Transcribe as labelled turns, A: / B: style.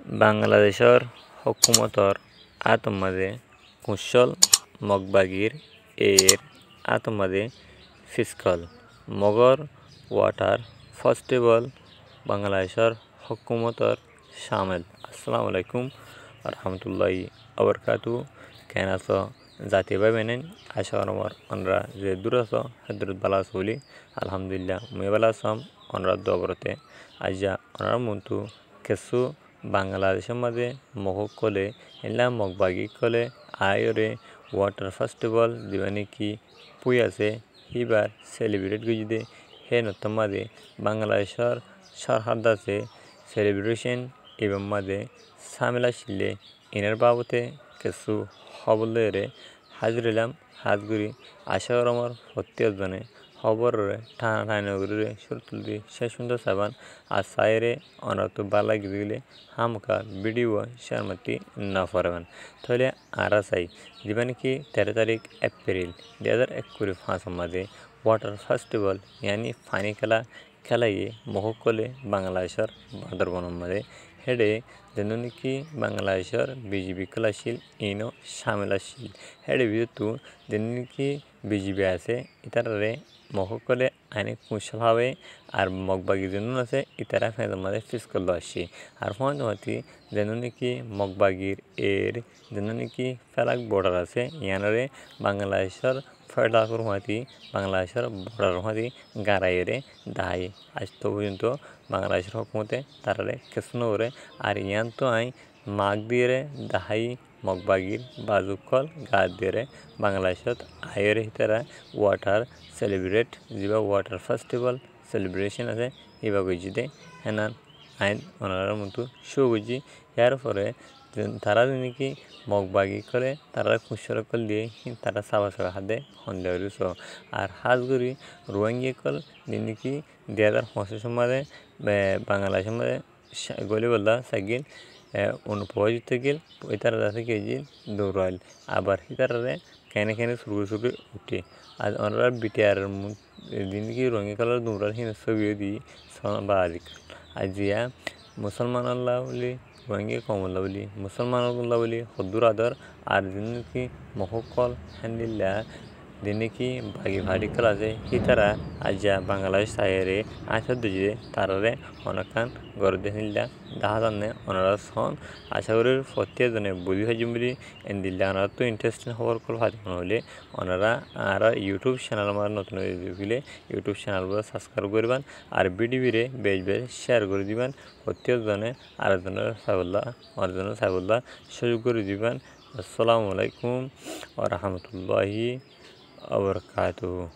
A: বাংলাদেশৰ হুকুমতৰ আতমাদে কুশল মগবাগির এর আতমাদে ফিসকল মগর water festival বাংলাদেশৰ হুকুমতৰ শামিল। আসসালামু আলাইকুম রহমতুল্লাহি আবরকাতু। কেন আছো জাতি ভাই বেনেন আশা আমার আমরা যে দূর আছো হেদুর বালা চলি আলহামদুলিল্লাহ মুই বালা আসাম অনরা দবরতে আজা অনরা মন্তু কিছু বাংলাদেশের মাঝে মহক কলে এলা মগবাগি কলে আয়রে ওয়াটার ফেস্টিভ্যাল দিবা নাকি পুই আছে হিবার সেলিব্রেট গুজিদে হে নতম মাঝে বাংলাদেশের সরহাদ আছে সেলিব্রেশন এবং মাঝে সামিলা শিলে ইনার বাবতে কিছু খবরে হাজিরাম হাতগুড়ি আশা আমার সত্যজনে খবরে টানা টাইনগুড়ি সুরতুলি সে সুন্দর সাবান আর সাইরে অনত বালা গিলে হামকা ভিডিও শেয়ার মাতি না ফরবান তাহলে আরা চাই দিবা নাকি 13 তারিখ এপ্রিল 2021 মাঝে ওয়াটার ফেস্টিভ্যাল यानी পানি খেলাইয়ে মহকলে বাংলাদেশের বান্দরবনের মাঝে হেডে যেন নাকি বাংলাদেশের বিজিবি খেলাশীল ইনো সামিল আসিল হেডে বিদ্যুৎ যেন নাকি বিজিবি আছে ইতারে মহকলে আইনে কুশল হবে আর মগবাগির জন্য আছে ইতারা ফেঁদের মাঝে ফিস করলো আসি আর ফোনটি যেন নাকি মগবাগির এর যেন নাকি ফেলাক বর্ডার আছে ইয়ানরে বাংলাদেশের ফেডার হুয়াতি বাংলাদেশের বর্ডার হুয়াতি গারাইরে দায় আজ তো পর্যন্ত বাংলাদেশের হুকুমতে তারারে কেসনো করে আর ইয়ান তো আই মাগ দিয়ে দাহাই মগবাগির বাজুকল গা দিয়ে বাংলাদেশত আয়ের হিতারা ওয়াটার সেলিব্রেট যা ওয়াটার ফেস্টিভ্যাল সেলিব্রেশন আছে এবার গুজিদে হেনান আইন ওনার মতো শো গুজি ইয়ার পরে তারা নাকি মগবাগি করে তারা কুশল কল দিয়ে তারা সাবা সাবা হাতে সন্দেহ আর হাজগুড়ি রোহিঙ্গি কল নাকি 2005 মাঝে বাংলাদেশের মাঝে গলি বললা সাইকেল অনুপ্রবাহিত গেল ওই তারা যাতে কেজি দৌড়াইল আবার হিতারে কেনে কেনে শুরু উঠে আজ ওনারা বিটিআর দিন কি রঙে কালার দৌড়াল হিন ছবি দিই বা আজ জিয়া মুসলমান আল্লাহ বলি রোহিঙ্গা কমল্লা বলি মুসলমান আল্লাহ বলি হদ্দুর আদর আর দিন কি মহকল হ্যান্দিল্লা দিনে কি বাগি ভাড়ি করা যায় হিতারা আজা বাংলাদেশ সাইরে আশা দিয়ে তারারে অনেকান গরদে হিল্লা দেখা জানে ওনারা সন আশা করি প্রত্যেকজনে বুঝি হাজিম বলি এনদিল্লা ওনারা তো ইন্টারেস্টিং খবর করে ভাজি হলে ওনারা আর ইউটিউব চ্যানেল আমার নতুন দিলে ইউটিউব চ্যানেলগুলো সাবস্ক্রাইব করবেন আর ভিডিওরে বেশ শেয়ার করে দিবেন প্রত্যেকজনে আরেকজনের সাইবুল্লাহ সুযোগ করে দিবেন। আসসালামু আলাইকুম ওয়া রাহমাতুল্লাহি وبركاته।